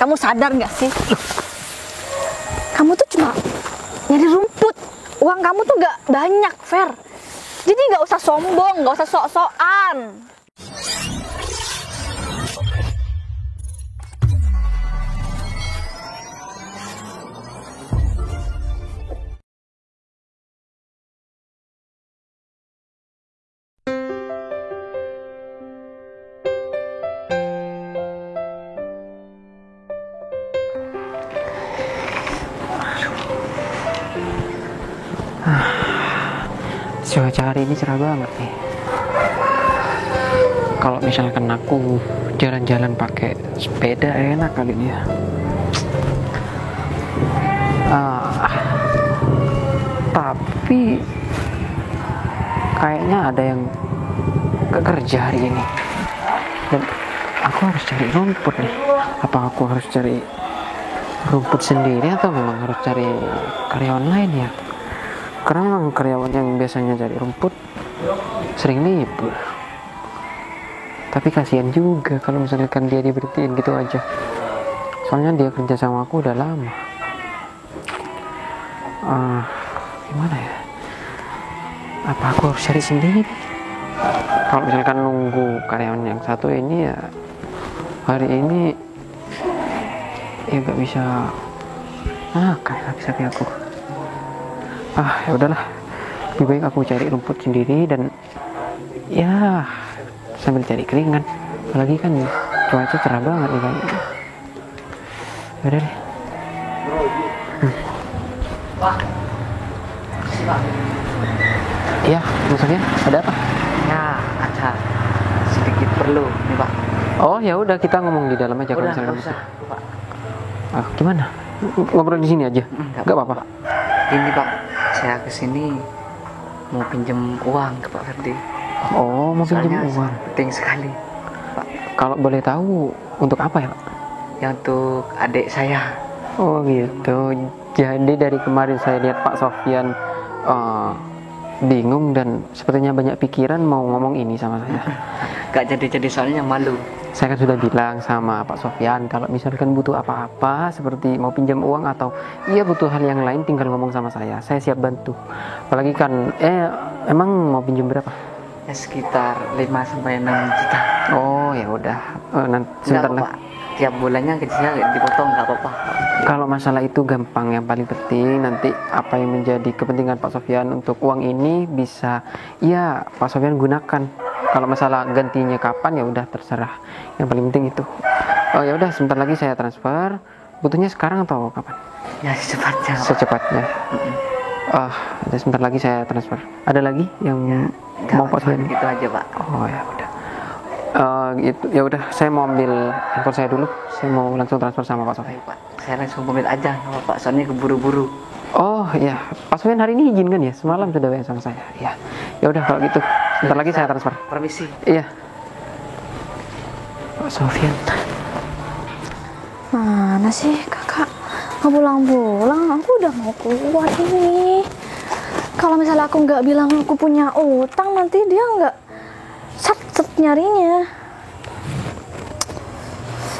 kamu sadar nggak sih? Kamu tuh cuma nyari rumput. Uang kamu tuh nggak banyak, Fer. Jadi nggak usah sombong, nggak usah sok-sokan. Cuaca hari ini cerah banget nih. Kalau misalkan aku jalan-jalan pakai sepeda enak kali ini ya. Tapi kayaknya ada yang gak kerja hari ini. Dan aku harus cari rumput nih. Apa aku harus cari rumput sendiri atau memang harus cari karyawan lain ya? Karena memang karyawan yang biasanya cari rumput sering libur. Tapi kasihan juga kalau misalkan dia diberhentiin gitu aja. Soalnya dia kerja sama aku udah lama. Gimana ya? Apa aku harus cari sendiri? Kalau misalkan nunggu karyawan yang satu ini ya hari ini ya gak bisa kayak sapi aku. Ya udahlah, lebih baik aku cari rumput sendiri dan ya sambil cari keringan. Apalagi kan cuaca cerah banget nih kan. Udah deh. Iya, maksudnya ada apa? Ya, ada sedikit perlu nih Pak. Oh ya udah, kita ngomong di dalam aja kalau misalkan usah, Pak. Gimana? Ngobrol di sini aja? Gak apa-apa. Ini Pak, saya kesini mau pinjam uang ke Pak Ferdi. Oh, mau pinjam Soalnya uang? penting sekali Pak. Kalau boleh tahu untuk apa ya Pak? Yang untuk adik saya. Oh gitu. Jadi dari kemarin saya lihat Pak Sofyan bingung dan sepertinya banyak pikiran mau ngomong ini sama saya. Gak jadi soalnya malu. Saya kan sudah bilang sama Pak Sofyan kalau misalkan butuh apa-apa seperti mau pinjam uang atau iya butuh hal yang lain tinggal ngomong sama saya siap bantu. Apalagi kan emang mau pinjam berapa? Ya sekitar 5-6 juta. Oh ya udah, nanti sebentar lagi. Tiap bulannya gajinya dipotong, nggak apa-apa. Kalau masalah itu gampang, yang paling penting nanti apa yang menjadi kepentingan Pak Sofyan untuk uang ini bisa ya Pak Sofyan gunakan. Kalau masalah gantinya kapan ya udah terserah. Yang paling penting itu. Oh ya udah, sebentar lagi saya transfer. Butuhnya sekarang atau kapan? Ya secepatnya. Secepatnya. Sebentar lagi saya transfer. Ada lagi yang mau Pak Sofyan? Gitu aja Pak. Oh ya udah. Gitu ya udah, saya mau ambil handphone saya dulu. Saya mau langsung transfer sama Pak Sofyan. Pak, saya langsung pamit aja sama Pak, soalnya keburu-buru. Oh iya, Pak Sofyan hari ini izin kan ya? Semalam sudah WA sama saya. Ya, ya udah kalau gitu. Sebentar lagi saya transfer. Permisi. Iya. Pak Sofyan. Mana sih kakak? Nggak pulang-pulang, aku udah mau keluar ini. Kalau misalnya aku nggak bilang aku punya utang, nanti dia nggak set nyarinya.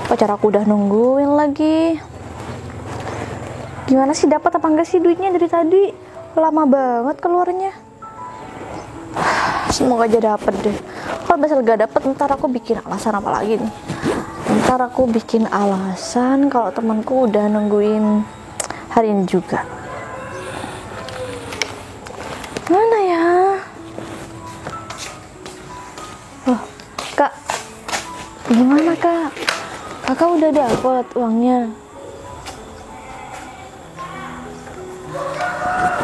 Pacar aku udah nungguin lagi. Gimana sih, dapat apa enggak sih duitnya dari tadi? Lama banget keluarnya. Semoga aja dapet deh. Kalau misal gak dapet, ntar aku bikin alasan apa lagi nih? Ntar aku bikin alasan kalau temanku udah nungguin hari ini juga. Mana ya? Oh, Kak. Gimana Kak? Kakak udah dapet uangnya?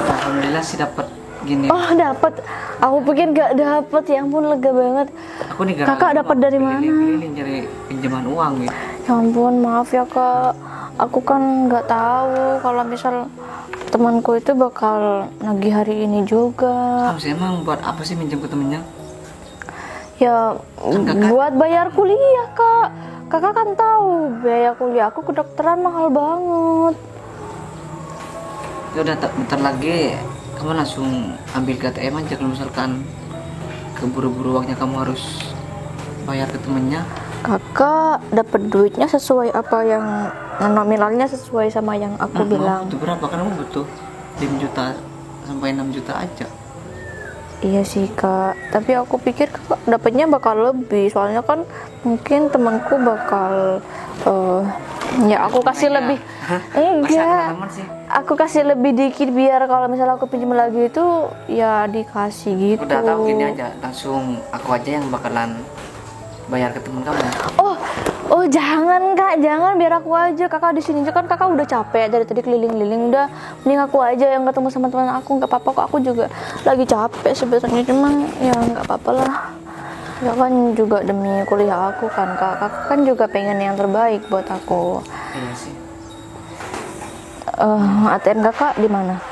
Alhamdulillah sih dapat gini. Oh dapet. Aku pikir gak dapet. Ya ampun, lega banget. Aku nih Kakak dapat dari mana? Keliling cari pinjaman uang gitu. Ya ampun, maaf ya Kak. Aku kan nggak tahu kalau misal temanku itu bakal nagih hari ini juga. Kamu sih emang buat apa sih minjem ke temennya? Ya buat bayar kuliah Kak. Kakak kan tahu biaya kuliah aku kedokteran mahal banget. Ya udah, bentar lagi kamu langsung ambil ke ATM aja. Kalau misalkan keburu-buru uangnya kamu harus bayar ke temennya. Kakak dapat duitnya sesuai apa yang nominalnya sesuai sama yang aku bilang. Itu berapa? Kan kamu butuh 5 juta sampai 6 juta aja. Iya sih kak, tapi aku pikir kakak dapatnya bakal lebih, soalnya kan mungkin temanku bakal ya aku kasih lebih. Enggak, aku kasih lebih dikit biar kalau misalnya aku pinjam lagi itu ya dikasih gitu. Udah tahu gini aja, langsung aku aja yang bakalan bayar ke temen kamu. Oh jangan kak, jangan, biar aku aja. Kakak di sini kan kakak udah capek dari tadi keliling-keliling, udah mending aku aja yang ketemu sama teman aku. Nggak apa-apa kok, aku juga lagi capek sebenarnya, cuman ya nggak apa-apa lah. Ya kan juga demi kuliah aku kan kak, kakak kan juga pengen yang terbaik buat aku. Iya sih. ATM kakak di mana?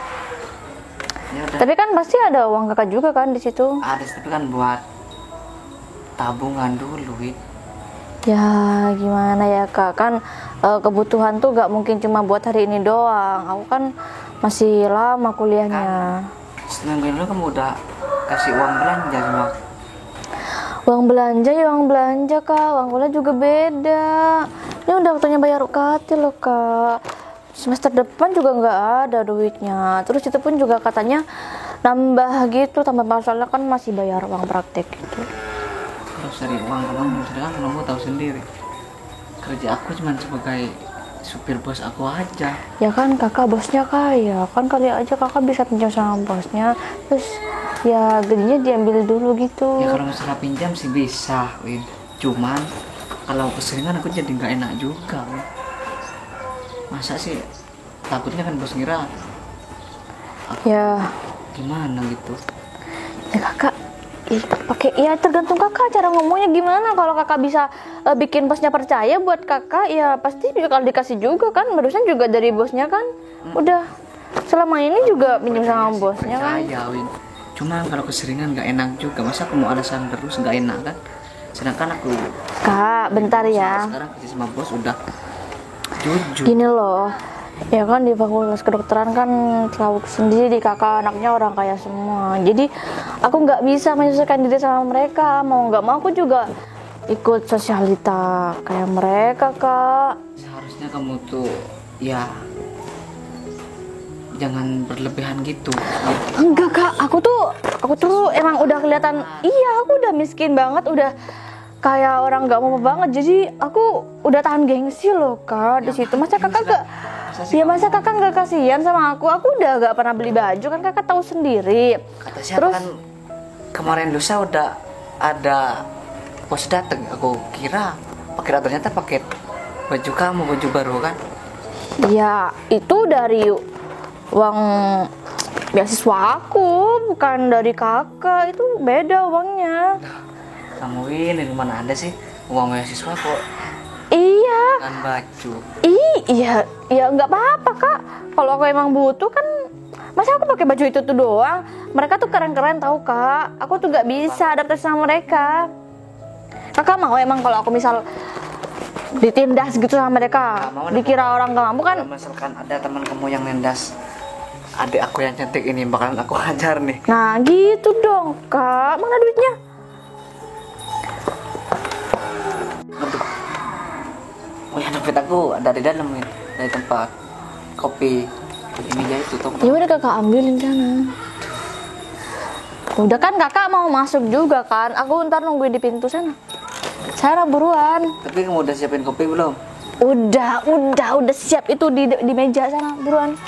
Ya udah. Tapi kan pasti ada uang kakak juga kan di situ. Ada, tapi kan buat tabungan dulu, Wid. Ya gimana ya kak, kan kebutuhan tuh gak mungkin cuma buat hari ini doang. Aku kan masih lama kuliahnya. Seminggu ini kamu udah kasih uang belanja sama Uang belanja ya uang belanja kak, uang kuliah juga beda. Ini udah waktunya bayar UKT loh kak. Semester depan juga nggak ada duitnya. Terus itu pun juga katanya nambah gitu, tambah masalah kan masih bayar uang praktek gitu. terus cari uang kamu, sedangkan kamu tahu sendiri kerja aku cuma sebagai supir bos aku aja. Ya kan kakak bosnya kaya, kan kali aja kakak bisa pinjam sama bosnya, terus ya gajinya diambil dulu gitu. Ya kalau masalah pinjam sih bisa, Win. Cuman kalau keseringan aku jadi nggak enak juga, Win. Masa sih, takutnya kan bos ngira aku Ya gimana gitu. ya kakak pakai, ya tergantung kakak cara ngomongnya gimana. Kalau kakak bisa bikin bosnya percaya buat kakak, ya pasti bakal dikasih juga kan. Barusan juga dari bosnya kan, udah selama ini juga pinjam sama bosnya kan. Percaya, Win. Cuma kalau keseringan nggak enak juga. Masa aku mau alasan terus nggak enak kan? Sedangkan aku Kak bentar ya, sekarang kerja sama bos udah jujur. gini loh, ya kan di fakultas kedokteran kan tahu sendiri kakak anaknya orang kaya semua, jadi aku nggak bisa menyesuaikan diri sama mereka. Mau nggak mau aku juga ikut sosialita kayak mereka kak. Seharusnya kamu tuh ya jangan berlebihan gitu. Enggak kak, aku tuh emang udah kelihatan, iya aku udah miskin banget, udah kayak orang nggak mau banget, jadi aku udah tahan gengsi loh kak di situ. Masa kakak gak, ya masa kakak nggak kasihan sama aku udah gak pernah beli baju kan, kakak tahu sendiri. Kata siapa kan kemarin lusa udah ada bos dateng, aku kira ternyata paket baju kamu, baju baru kan. Ya itu dari uang beasiswa aku, bukan dari kakak, itu beda uangnya. Kamu ini mana ada sih uang beasiswa kok Iya. kan baju. Iya, ya nggak apa-apa kak. Kalau aku emang butuh kan, masa aku pakai baju itu tuh doang. Mereka tuh keren-keren tahu kak. Aku tuh nggak bisa adaptasi sama mereka. Kakak mau emang kalau aku misal ditindas gitu sama mereka, dikira orang nggak mampu kan? Kalau misalkan ada teman kamu yang nendas adik aku yang cantik ini, bakalan aku hajar nih. Nah gitu dong kak. Mana duitnya? Aduh. Oh ya, dompet aku ada di dalam nih, dari tempat kopi di meja itu tuh. Ya udah kakak ambilin sana. Udah kan kakak mau masuk juga kan? Aku ntar nungguin di pintu sana. Sana buruan. Tapi kamu udah siapin kopi belum? Udah siap itu di meja sana, buruan.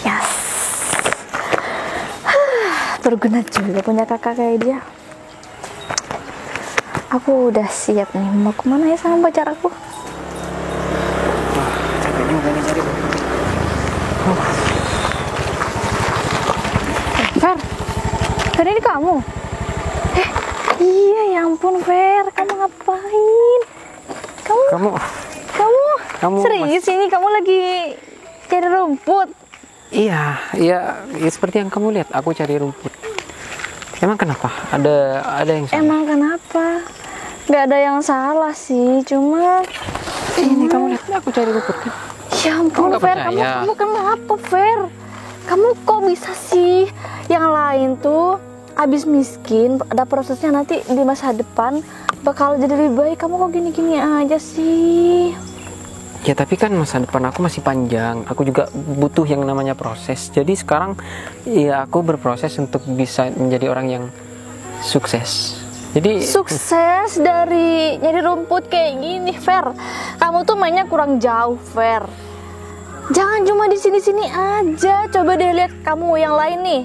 Yes. Berguna juga punya kakak kayak dia. Aku udah siap nih, mau kemana ya sama pacar aku? Capek juga nih cari. Fer ini kamu? Iya ya ampun Fer, kamu ngapain? Kamu serius ini kamu lagi cari rumput? Iya, seperti yang kamu lihat, aku cari rumput. Emang kenapa? Ada yang salah? Emang kenapa? Gak ada yang salah sih, cuma Ini kamu lihat, aku cari rumput kan? ya ampun Kamu nggak Fer, percaya? kamu kenapa Fer? Kamu kok bisa sih? Yang lain tuh abis miskin ada prosesnya, nanti di masa depan bakal jadi lebih baik. Kamu kok gini-gini aja sih? Ya tapi kan masa depan aku masih panjang. Aku juga butuh yang namanya proses. Jadi sekarang ya aku berproses untuk bisa menjadi orang yang sukses. Jadi Sukses dari nyari rumput kayak gini, Fer. Kamu tuh mainnya kurang jauh, Fer. Jangan cuma di sini-sini aja. Coba deh lihat kamu yang lain nih.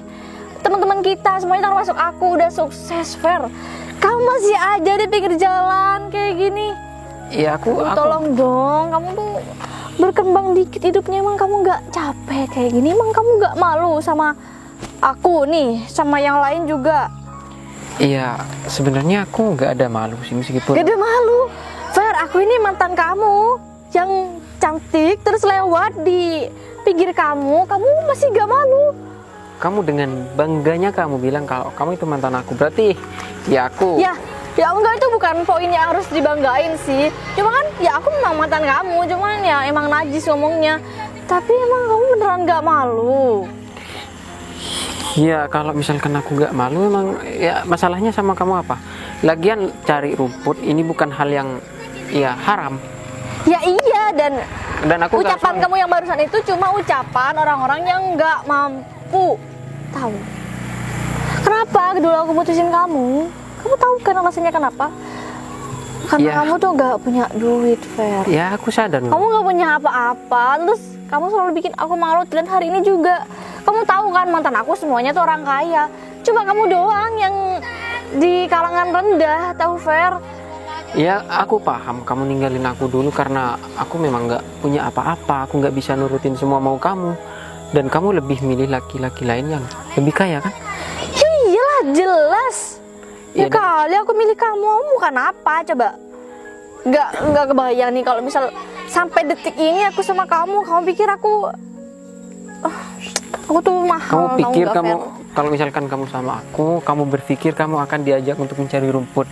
Teman-teman kita semuanya termasuk aku udah sukses, Fer. Kamu masih aja di pinggir jalan kayak gini. ya aku Tolong dong, kamu tuh berkembang dikit hidupnya. Emang kamu nggak capek kayak gini? Emang kamu nggak malu sama aku nih, sama yang lain juga? Iya, sebenarnya aku nggak ada malu sih meskipun. Gak ada malu, Fer. Aku ini mantan kamu yang cantik terus lewat di pinggir kamu masih gak malu? Kamu dengan bangganya kamu bilang kalau kamu itu mantan aku, berarti ya aku. Ya enggak, itu bukan poin yang harus dibanggain sih. Cuma kan ya aku memang mantan kamu, cuman ya emang najis ngomongnya. Tapi emang kamu beneran gak malu? Ya kalau misalkan aku nggak malu, emang ya masalahnya sama kamu apa? Lagian cari rumput ini bukan hal yang ya haram. Ya iya, dan aku nggak ucapan sombong. kamu yang barusan itu cuma ucapan orang-orang yang nggak mampu. Tahu kenapa dulu aku putusin kamu? Kamu tahu kan alasannya kenapa? Karena Ya. kamu tuh nggak punya duit, Fer. Ya aku sadar. Kamu nggak punya apa-apa, terus kamu selalu bikin aku malu. Dan hari ini juga kamu tahu kan mantan aku semuanya tuh orang kaya, cuma kamu doang yang di kalangan rendah, tahu, Fer? Ya aku paham kamu ninggalin aku dulu karena aku memang nggak punya apa-apa. Aku nggak bisa nurutin semua mau kamu. Dan kamu lebih milih laki-laki lain yang lebih kaya kan? Iyalah, jelas. Ya Iya, kali aku milih kamu bukan apa, coba. Nggak kebayang nih kalau misal sampai detik ini aku sama kamu pikir aku tuh mahal. Kamu pikir nggak, kamu Fer? kalau misalkan kamu sama aku, kamu berpikir kamu akan diajak untuk mencari rumput.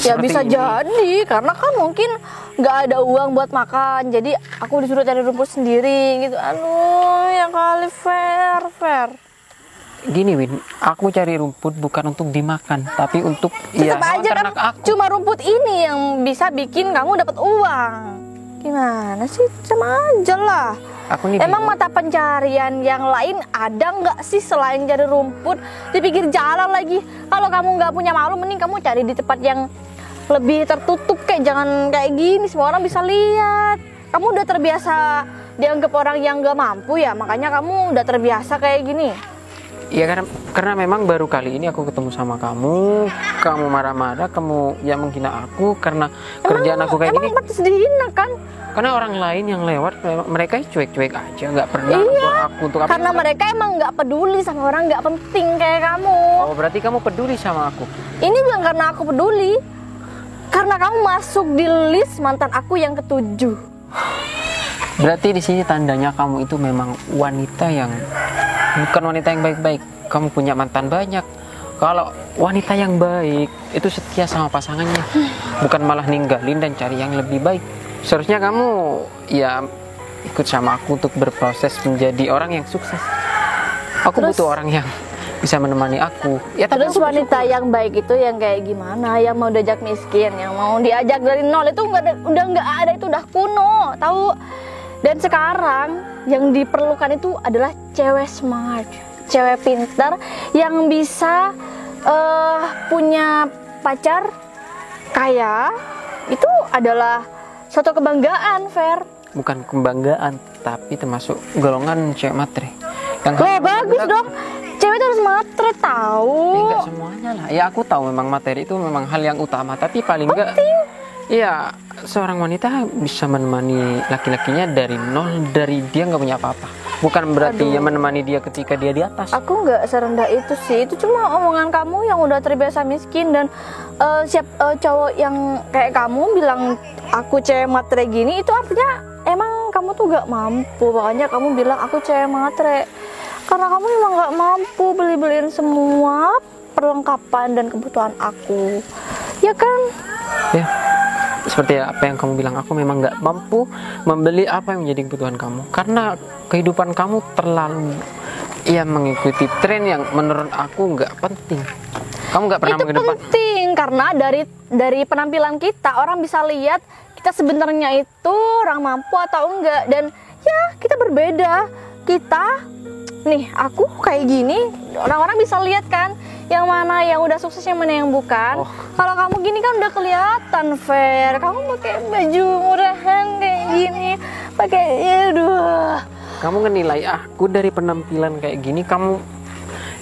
Ya Seperti bisa ini. jadi, karena kan mungkin nggak ada uang buat makan, jadi aku disuruh cari rumput sendiri gitu. Aduh, ya kali, Fer. Gini Win, aku cari rumput bukan untuk dimakan, tapi untuk Tetap aja kan, ternak aku. cuma rumput ini yang bisa bikin kamu dapat uang. Gimana sih, sama aja lah. Aku nih Emang bingung. mata pencarian yang lain ada nggak sih selain cari rumput di pinggir jalan lagi? Kalau kamu nggak punya malu, mending kamu cari di tempat yang lebih tertutup, kayak jangan kayak gini semua orang bisa lihat. Kamu udah terbiasa dianggap orang yang nggak mampu ya, makanya kamu udah terbiasa kayak gini. Ya karena memang baru kali ini aku ketemu sama kamu marah-marah, kamu ya menghina aku karena kerjaan aku kayak gini. Emang pantas dihina kan? Karena orang lain yang lewat, mereka cuek-cuek aja, nggak pernah Iya, negor aku untuk apa. Karena mereka emang nggak peduli sama orang nggak penting kayak kamu. Oh berarti kamu peduli sama aku? Ini bukan karena aku peduli, karena kamu masuk di list mantan aku yang ketujuh. Berarti di sini tandanya kamu itu memang wanita yang bukan wanita yang baik-baik. Kamu punya mantan banyak. Kalau wanita yang baik itu setia sama pasangannya, bukan malah ninggalin dan cari yang lebih baik. Seharusnya kamu ya ikut sama aku untuk berproses menjadi orang yang sukses. Aku butuh orang yang bisa menemani aku. Ya, tapi Terus aku wanita yang baik itu yang kayak gimana? Yang mau diajak miskin, yang mau diajak dari nol itu udah nggak ada, itu udah kuno, tahu? Dan sekarang yang diperlukan itu adalah cewek smart, cewek pintar yang bisa punya pacar kaya. Itu adalah suatu kebanggaan, Fer. bukan kebanggaan, tapi termasuk golongan cewek matre. Yang Wah, bagus dong. Cewek itu harus matre, tahu. Enggak semuanya lah. Ya aku tahu memang materi itu memang hal yang utama, tapi paling enggak ya seorang wanita bisa menemani laki-lakinya dari nol, dari dia nggak punya apa-apa. Bukan berarti ya menemani dia ketika dia di atas. Aku nggak serendah itu sih. Itu cuma omongan kamu yang udah terbiasa miskin. Dan cowok yang kayak kamu bilang aku cewek matre gini, itu artinya emang kamu tuh nggak mampu. Makanya kamu bilang aku cewek matre, karena kamu emang nggak mampu beli-beliin semua perlengkapan dan kebutuhan aku, ya kan? Ya, seperti apa yang kamu bilang, aku memang nggak mampu membeli apa yang menjadi kebutuhan kamu, karena kehidupan kamu terlalu ya mengikuti tren yang menurut aku nggak penting. Kamu nggak pernah Itu mengedepan. penting karena dari penampilan kita orang bisa lihat kita sebenarnya itu orang mampu atau enggak, dan ya kita berbeda. Kita nih, aku kayak gini, orang-orang bisa lihat kan yang mana yang udah sukses, yang mana yang bukan. Oh. Kalau kamu gini kan udah kelihatan, Fer. Kamu pakai baju murahan kayak gini, pakai aduh. Kamu ngenilai aku dari penampilan kayak gini, kamu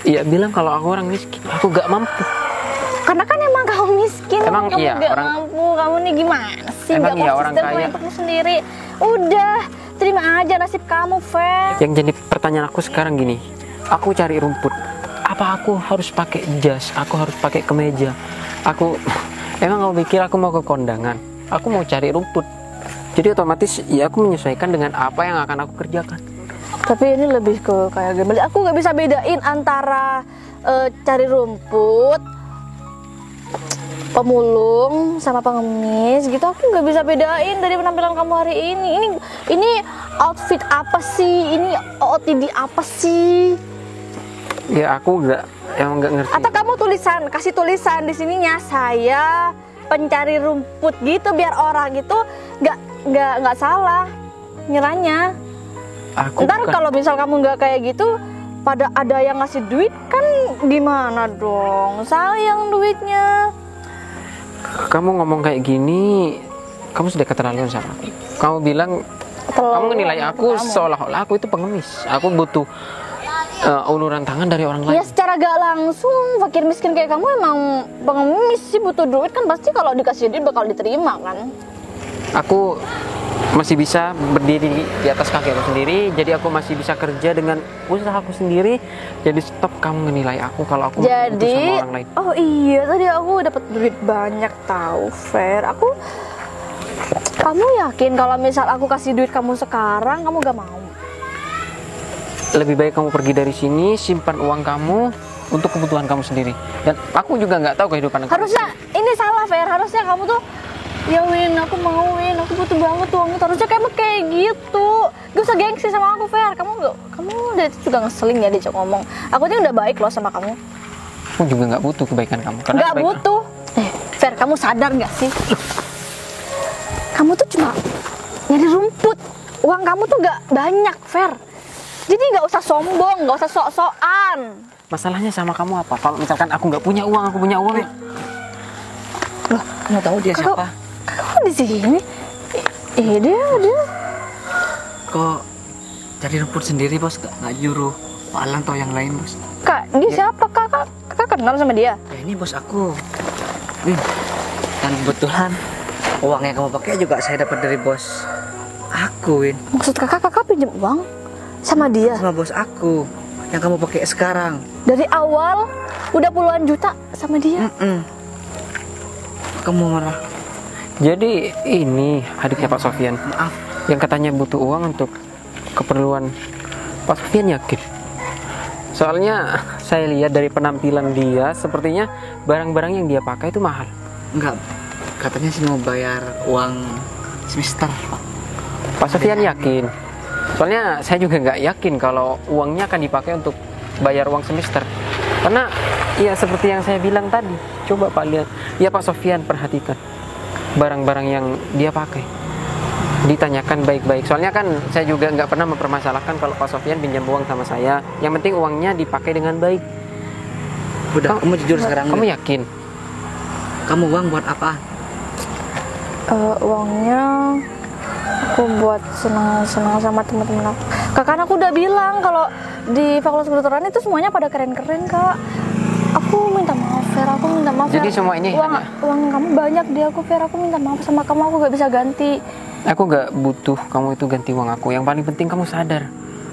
ya bilang kalau aku orang miskin, aku gak mampu. Karena kan emang kamu miskin, Emang kamu iya, gak orang- mampu, kamu nih gimana sih? Emang Gak iya, orang konsisten kaya. untukmu sendiri. Udah, terima aja nasib kamu, Fer. Yang jadi pertanyaan aku sekarang gini, aku cari rumput, apa aku harus pakai jas, aku harus pakai kemeja, aku emang kamu pikir aku mau ke kondangan, aku mau cari rumput, jadi otomatis ya aku menyesuaikan dengan apa yang akan aku kerjakan. Tapi ini lebih ke kayak gimana? Aku nggak bisa bedain antara cari rumput, pemulung, sama pengemis gitu. Aku nggak bisa bedain dari penampilan kamu hari ini. Ini outfit apa sih? Ini OOTD apa sih? Ya aku emang nggak ngerti. Atau kamu kasih tulisan di sininya saya pencari rumput gitu, biar orang itu nggak salah nyeranya. Aku Ntar bukan- kalau misal kamu nggak kayak gitu, pada ada yang ngasih duit kan gimana dong? Sayang duitnya. kamu ngomong kayak gini, kamu sudah keterlaluan sama aku. Kamu bilang, kamu menilai aku seolah-olah aku itu pengemis. Aku butuh uluran tangan dari orang Ya lain. secara gak langsung, fakir miskin kayak kamu emang pengemis sih, butuh duit kan pasti kalau dikasih duit bakal diterima kan. Aku masih bisa berdiri di atas kaki aku sendiri, jadi aku masih bisa kerja dengan usaha aku sendiri. Jadi stop kamu menilai aku kalau aku butuh Jadi, sama orang lain. oh iya tadi aku dapat duit banyak tahu, Fer. Kamu yakin kalau misal aku kasih duit kamu sekarang, kamu gak mau? Lebih baik kamu pergi dari sini, simpan uang kamu untuk kebutuhan kamu sendiri. Dan aku juga nggak tahu kehidupan kamu. Harusnya, ini salah, Fer. Harusnya kamu tuh, ya Win, aku mau Win, aku butuh banget uang itu. Harusnya kamu kayak gitu. Gak usah gengsi sama aku, Fer. Kamu dari itu juga ngeselin ya diajak ngomong. Aku tuh udah baik loh sama kamu. Aku juga nggak butuh kebaikan kamu. Karena Nggak kebaikan- butuh. Fer, kamu sadar nggak sih? Kamu tuh cuma nyari rumput. Uang kamu tuh nggak banyak, Fer. Jadi nggak usah sombong, nggak usah sok-sokan. Masalahnya sama kamu apa? Kalau misalkan aku nggak punya uang, aku punya uang. Loh, kamu tahu dia Kakak- siapa? Kakak di sini? Dia. Kok cari rumput sendiri, Bos? Nggak nyuruh Pak Alang atau yang lain, Bos? Kak, dia siapa? Kakak kenal sama dia? Ya ini bos aku. Dan kebetulan uang yang kamu pakai juga saya dapat dari bos aku, Win. Maksud kakak pinjam uang sama dia? Sama bos aku yang kamu pakai sekarang. Dari awal udah puluhan juta sama dia? Kamu marah? Jadi ini adiknya Pak Sofian Maaf. yang katanya butuh uang untuk keperluan. Pak Sofian yakin? Soalnya saya lihat dari penampilan dia, sepertinya barang-barang yang dia pakai itu mahal. Enggak. Katanya sih mau bayar uang semester, Pak. Pak Sofian yakin? Soalnya saya juga nggak yakin kalau uangnya akan dipakai untuk bayar uang semester. Karena ya seperti yang saya bilang tadi, coba Pak lihat, ya Pak Sofian perhatikan barang-barang yang dia pakai, ditanyakan baik-baik. Soalnya kan saya juga nggak pernah mempermasalahkan kalau Pak Sofian pinjam uang sama saya. Yang penting uangnya dipakai dengan baik. Udah, kamu jujur sekarang. Kamu Win. yakin? Kamu uang buat apa? Uangnya aku buat senang-senang sama teman-teman aku. Kan aku udah bilang kalau di Fakultas Kedokteran itu semuanya pada keren-keren, Kak. Aku minta maaf, Fer. Aku minta maaf. Jadi Fer. semua ini uang kamu banyak di aku, Fer. Aku minta maaf sama kamu. Aku gak bisa ganti. Aku nggak butuh kamu itu ganti uang aku. Yang paling penting kamu sadar,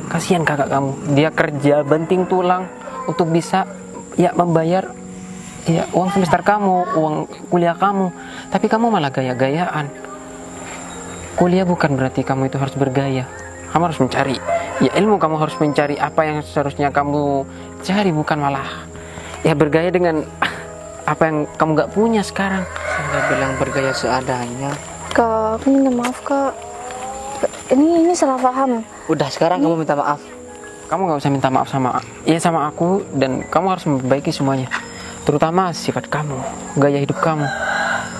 kasihan kakak kamu. Dia kerja banting tulang untuk bisa ya membayar ya uang semester kamu, uang kuliah kamu. Tapi kamu malah gaya-gayaan. Kuliah bukan berarti kamu itu harus bergaya. Kamu harus mencari ya ilmu. Kamu harus mencari apa yang seharusnya kamu cari, bukan malah ya bergaya dengan apa yang kamu nggak punya sekarang. Saya bilang bergaya seadanya. Kak, aku minta maaf, Kak. Ini salah paham. Udah, sekarang kamu minta maaf. kamu nggak usah minta maaf sama aku, dan kamu harus memperbaiki semuanya, terutama sifat kamu, gaya hidup kamu.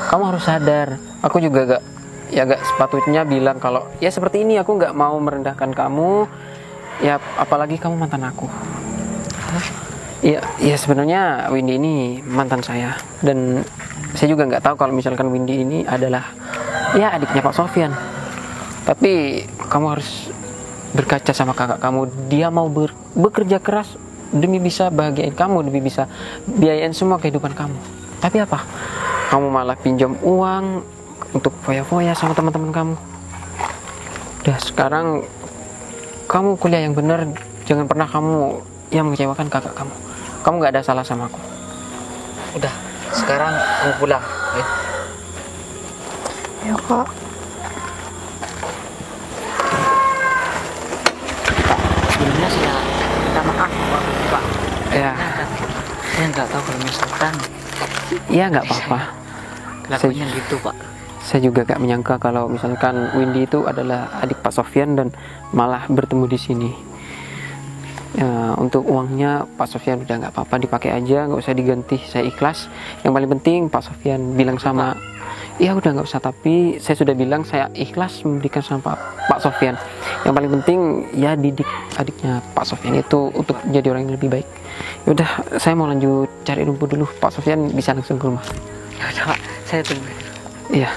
Kamu harus sadar, aku juga gak sepatutnya bilang kalau ya seperti ini. Aku nggak mau merendahkan kamu, ya apalagi kamu mantan aku. Ya sebenarnya Windy ini mantan saya, dan saya juga nggak tahu kalau misalkan Windy ini adalah ya adiknya Pak Sofyan. Tapi kamu harus berkaca sama kakak kamu. Dia mau bekerja keras demi bisa bahagiain kamu, demi bisa biayain semua kehidupan kamu. Tapi apa? Kamu malah pinjam uang untuk foya-foya sama teman-teman kamu. Udah, sekarang kamu kuliah yang benar. Jangan pernah kamu yang mengecewakan kakak kamu. Kamu nggak ada salah sama aku. Udah, sekarang kamu pulang. Ya kak. Sebelumnya saya minta maaf waktu itu, Pak. Ya, Saya nggak tahu kalau misalkan ya nggak apa-apa. lakunya gitu, Pak. Saya juga gak menyangka kalau misalkan Windy itu adalah adik Pak Sofyan dan malah bertemu di sini. Ya, untuk uangnya Pak Sofyan udah nggak apa-apa, dipakai aja, nggak usah diganti. Saya ikhlas. Yang paling penting Pak Sofyan bilang sama, ya udah nggak usah. Tapi saya sudah bilang saya ikhlas memberikan sama Pak Sofyan. Yang paling penting ya didik adiknya Pak Sofyan itu untuk jadi orang yang lebih baik. Ya udah, saya mau lanjut cari rumput dulu. Pak Sofyan bisa langsung ke rumah. Ya udah, Pak. Saya tunggu. Iya.